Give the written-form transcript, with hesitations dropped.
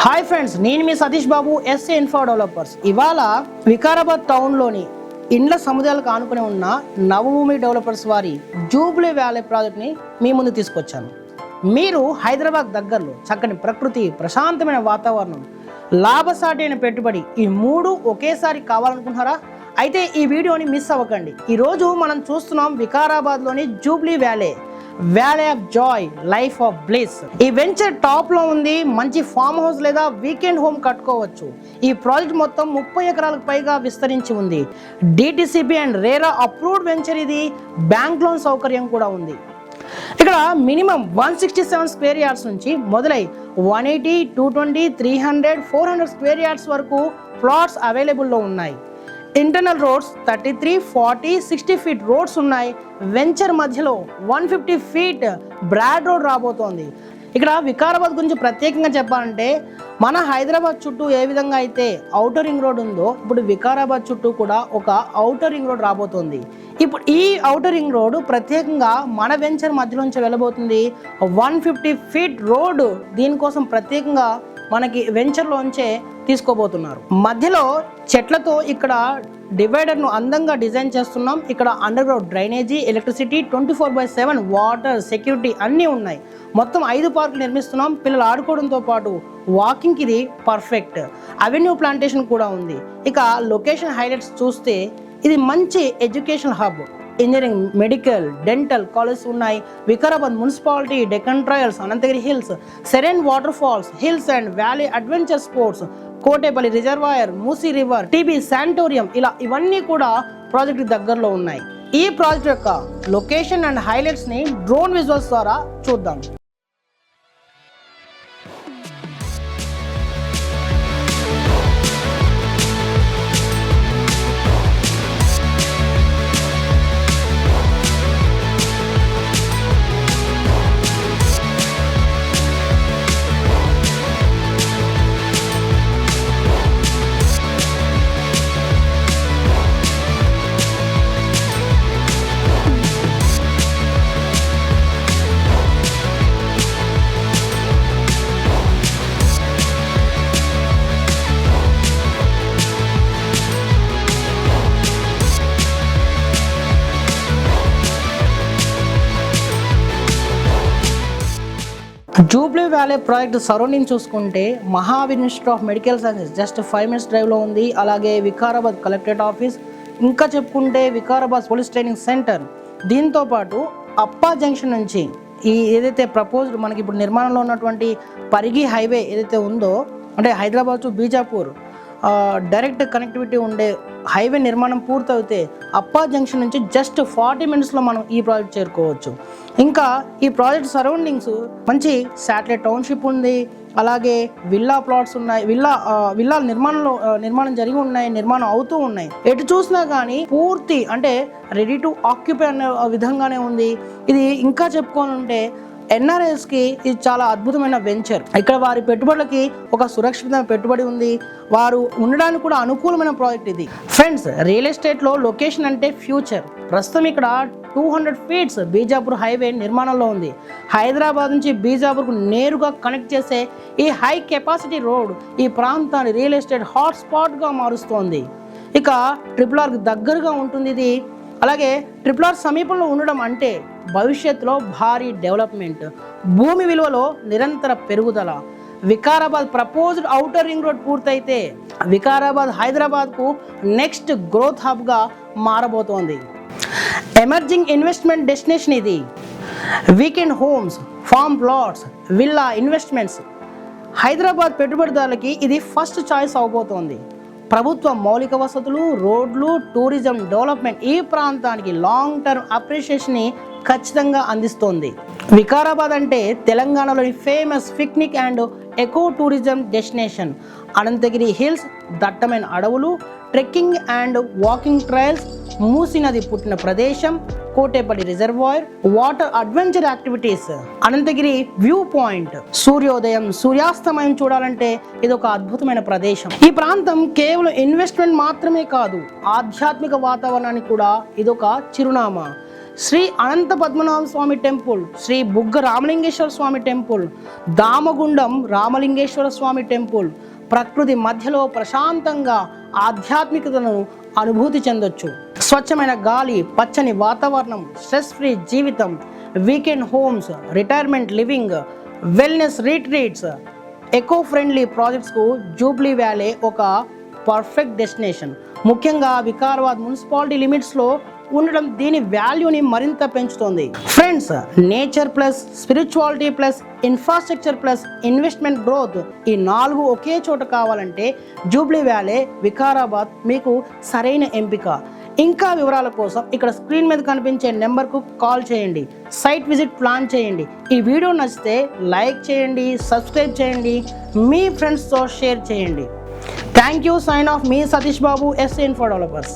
Hi friends, నేను మీ సతీష్ బాబు, SA info developers. ఇవాళ వికారాబాద్ టౌన్లోని ఇండ్ల సముదాయాలకు ఆనుకుని ఉన్న నవభూమి డెవలపర్స్ వారి జూబ్లీ వ్యాలీ ప్రాజెక్ట్ని మీ ముందు తీసుకొచ్చాను. మీరు హైదరాబాద్ దగ్గరలో చక్కని ప్రకృతి, ప్రశాంతమైన వాతావరణం, లాభసాటి అయిన పెట్టుబడి, ఈ మూడు ఒకేసారి కావాలనుకుంటున్నారా? అయితే ఈ వీడియోని మిస్ అవ్వకండి. ఈరోజు మనం చూస్తున్నాం వికారాబాద్లోని Jubilee Valley of Joy, life of bliss. ఈ వెంచర్ టాప్ లో ఉంది. మంచి ఫామ్ హౌస్ లేదా వీకెండ్ హోమ్ కట్టుకోవచ్చు. ఈ ప్రాజెక్ట్ మొత్తం 30 ఎకరాలకు పైగా విస్తరించి ఉంది. DTCP and RERA approved venture ఇది. బ్యాంక్ లోన్ సౌకర్యం కూడా ఉంది. ఇక్కడ మినిమం 167 స్క్వేర్ యార్డ్స్ నుంచి మొదలై 180, 220, 300, 400 స్క్వేర్ యార్డ్స్ వరకు ప్లాట్స్ అవైలబుల్లో ఉన్నాయి. ఇంటర్నల్ రోడ్స్ 33, 40, 60 ఫీట్ రోడ్స్ ఉన్నాయి. వెంచర్ మధ్యలో 150 ఫీట్ బ్రాడ్ రోడ్ రాబోతోంది. ఇక్కడ వికారాబాద్ గురించి ప్రత్యేకంగా చెప్పాలంటే, మన హైదరాబాద్ చుట్టూ ఏ విధంగా అయితే ఔటర్ రింగ్ రోడ్ ఉందో, ఇప్పుడు వికారాబాద్ చుట్టూ కూడా ఒక ఔటర్ రింగ్ రోడ్ రాబోతోంది. ఇప్పుడు ఈ ఔటర్ రింగ్ రోడ్ ప్రత్యేకంగా మన వెంచర్ మధ్యలోంచి వెళ్ళబోతుంది. 150 ఫీట్ రోడ్ దీనికోసం ప్రత్యేకంగా మనకి వెంచర్లోంచే తీసుకోబోతున్నారు. మధ్యలో చెట్లతో ఇక్కడ డివైడర్ను అందంగా డిజైన్ చేస్తున్నాం. ఇక్కడ under ground drainage, electricity, 24/7 water, security అన్నీ ఉన్నాయి. మొత్తం 5 పార్కులు నిర్మిస్తున్నాం. పిల్లలు ఆడుకోవడంతో పాటు వాకింగ్కి ఇది పర్ఫెక్ట్. అవెన్యూ ప్లాంటేషన్ కూడా ఉంది. ఇక లొకేషన్ హైలైట్స్ చూస్తే ఇది మంచి education hub. Engineering, medical, dental colleges ఉన్నాయి. Vikarabad municipality, Deccan trails, Anantagiri hills, serene water falls, hills and valley adventure sports, Kotepally reservoir, Musi river, TB sanatorium, ఇవన్నీ కూడా ప్రాజెక్ట్ దగ్గరలో ఉన్నాయి. ఈ ప్రాజెక్ట్ యొక్క లొకేషన్ అండ్ హైలైట్స్ ని డ్రోన్ విజువల్స్ ద్వారా చూద్దాం. జూబ్లీ వ్యాలీ ప్రాజెక్ట్ సరౌండింగ్ చూసుకుంటే, Mahavir institute of medical sciences just 5 minutes డ్రైవ్లో ఉంది. అలాగే వికారాబాద్ కలెక్టరేట్ ఆఫీస్, ఇంకా చెప్పుకుంటే వికారాబాద్ పోలీస్ ట్రైనింగ్ సెంటర్, దీంతోపాటు అప్పా జంక్షన్ నుంచి ఈ ఏదైతే ప్రపోజ్డ్ మనకి ఇప్పుడు నిర్మాణంలో ఉన్నటువంటి పరిగి హైవే ఏదైతే ఉందో, అంటే Hyderabad to Bijapur direct connectivity ఉండే హైవే నిర్మాణం పూర్తయితే అప్పా జంక్షన్ నుంచి జస్ట్ 40 minutesలో మనం ఈ ప్రాజెక్ట్ చేరుకోవచ్చు. ఇంకా ఈ ప్రాజెక్ట్ సరౌండింగ్స్ మంచి శాటిలైట్ టౌన్షిప్ ఉంది. అలాగే విల్లా ప్లాట్స్ ఉన్నాయి. విల్లా నిర్మాణం జరిగి ఉన్నాయి, నిర్మాణం అవుతూ ఉన్నాయి. ఎటు చూసినా కానీ పూర్తి అంటే రెడీ టు ఆక్యుపై అనే విధంగానే ఉంది. ఇది ఇంకా చెప్పుకోవాలంటే ఎన్ఆర్ఐస్కి ఇది చాలా అద్భుతమైన వెంచర్. ఇక్కడ వారి పెట్టుబడులకి ఒక సురక్షితమైన పెట్టుబడి ఉంది. వారు ఉండడానికి కూడా అనుకూలమైన ప్రాజెక్ట్ ఇది. ఫ్రెండ్స్, రియల్ ఎస్టేట్లో లొకేషన్ అంటే ఫ్యూచర్. ప్రస్తుతం ఇక్కడ 200 ఫీట్స్ బీజాపూర్ హైవే నిర్మాణంలో ఉంది. హైదరాబాద్ నుంచి బీజాపూర్కు నేరుగా కనెక్ట్ చేసే ఈ హై కెపాసిటీ రోడ్ ఈ ప్రాంతాన్ని రియల్ ఎస్టేట్ హాట్స్పాట్గా మారుస్తోంది. ఇక RRRకి దగ్గరగా ఉంటుంది ఇది. అలాగే RRR సమీపంలో ఉండడం అంటే భవిష్యత్తులో భారీ డెవలప్మెంట్, భూమి విలువలో నిరంతర పెరుగుదల. Vikarabad proposed outer ring road పూర్తయితే వికారాబాద్ హైదరాబాద్కు నెక్స్ట్ గ్రోత్ హబ్గా మారబోతోంది. ఎమర్జింగ్ ఇన్వెస్ట్మెంట్ డెస్టినేషన్ ఇది. Weekend homes, farm plots, villa investments, Hyderabad పెట్టుబడిదారులకి ఇది ఫస్ట్ చాయిస్ అవబోతోంది. ప్రభుత్వ మౌలిక వసతులు, రోడ్లు, టూరిజం డెవలప్మెంట్ ఈ ప్రాంతానికి లాంగ్ టర్మ్ అప్రిషియేషన్ని ఖచ్చితంగా అందిస్తోంది. వికారాబాద్ అంటే తెలంగాణలోని famous picnic and eco tourism destination. Anantagiri hills, దట్టమైన అడవులు, trekking and walking trails, Musi నది పుట్టిన ప్రదేశం, Kotepally reservoir, water adventure activities, Anantagiri view point, సూర్యోదయం, సూర్యాస్తమయం చూడాలంటే ఇది ఒక అద్భుతమైన ప్రదేశం. ఈ ప్రాంతం కేవలం ఇన్వెస్ట్మెంట్ మాత్రమే కాదు, ఆధ్యాత్మిక వాతావరణానికి కూడా ఇదొక చిరునామా. శ్రీ అనంత పద్మనాభ స్వామి టెంపుల్, శ్రీ బుగ్గ రామలింగేశ్వర స్వామి టెంపుల్, దామగుండం రామలింగేశ్వర స్వామి టెంపుల్. ప్రకృతి మధ్యలో ప్రశాంతంగా ఆధ్యాత్మికతను అనుభూతి చెందొచ్చు. స్వచ్ఛమైన గాలి, పచ్చని వాతావరణం, స్ట్రెస్ ఫ్రీ జీవితం, weekend homes, retirement living, wellness retreats, eco friendly ప్రాజెక్ట్స్కు జూబ్లీ వ్యాలీ ఒక పర్ఫెక్ట్ డెస్టినేషన్. ముఖ్యంగా వికారాబాద్ మున్సిపాలిటీ లిమిట్స్లో ఉండడం దీని వాల్యూని మరింత పెంచుతోంది. Friends, nature plus spirituality plus infrastructure plus investment growth, ఈ 4 ఒకే చోట కావాలంటే జూబ్లీ వ్యాలీ వికారాబాద్ మీకు సరైన ఎంపిక. ఇంకా వివరాల కోసం ఇక్కడ స్క్రీన్ మీద కనిపించే నెంబర్కు కాల్ చేయండి, సైట్ విజిట్ ప్లాన్ చేయండి. ఈ వీడియో నచ్చితే లైక్ చేయండి, సబ్స్క్రైబ్ చేయండి, మీ ఫ్రెండ్స్తో షేర్ చేయండి. Thank you. Sign off. మీ Satish Babu, S info developers.